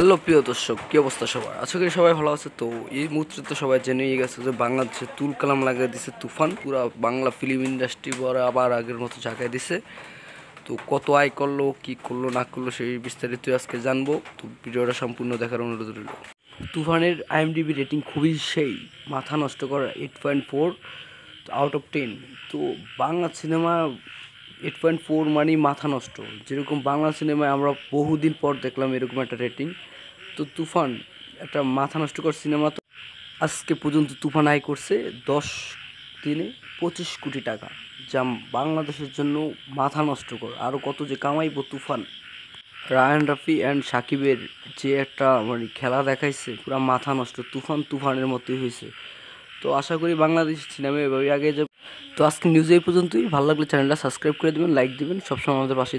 Hello প্রিয় দর্শক, কী অবস্থা সবার? আশা করি সবাই ভালো আছে। তো এই মুহূর্তে তো সবাই জেনেই গেছে যে বাংলাদেশে তুল কালাম লাগিয়ে দিছে তুফান, পুরা বাংলা ফিল্ম ইন্ডাস্ট্রি পরে আবার আগের মতো জায়গায় দিছে। তো কত আয় করলো, কী করলো না করলো সেই বিস্তারিত আজকে জানবো। তো ভিডিওটা সম্পূর্ণ দেখার অনুরোধ রইল। তুফানের IMDb রেটিং খুবই সেই মাথা নষ্ট করা 8.4 আউট অফ 10। তো বাংলা সিনেমা 8.4 মানে মাথা নষ্ট। যেরকম বাংলা সিনেমায় আমরা বহুদিন পর দেখলাম এরকম একটা রেটিং। তো তুফান একটা মাথা নষ্টকর সিনেমা। তো আজকে পর্যন্ত তুফান আয় করছে 10 দিনে 25 কোটি টাকা, যা বাংলাদেশের জন্য মাথা নষ্টকর। আরও কত যে কামাইবো তুফান। রায়ান রাফি অ্যান্ড সাকিবের যে একটা মানে খেলা দেখাইছে, পুরা মাথা নষ্ট। তুফান তুফানের মতোই হয়েছে। তো আশা করি বাংলাদেশ সিনেমা এভাবে আগে যাবে। তো আজকে নিউজ এই পর্যন্তই। ভালো লাগলে চ্যানেলটা সাবস্ক্রাইব করে দেবেন, লাইক দেবেন, সবসময় আমাদের পাশে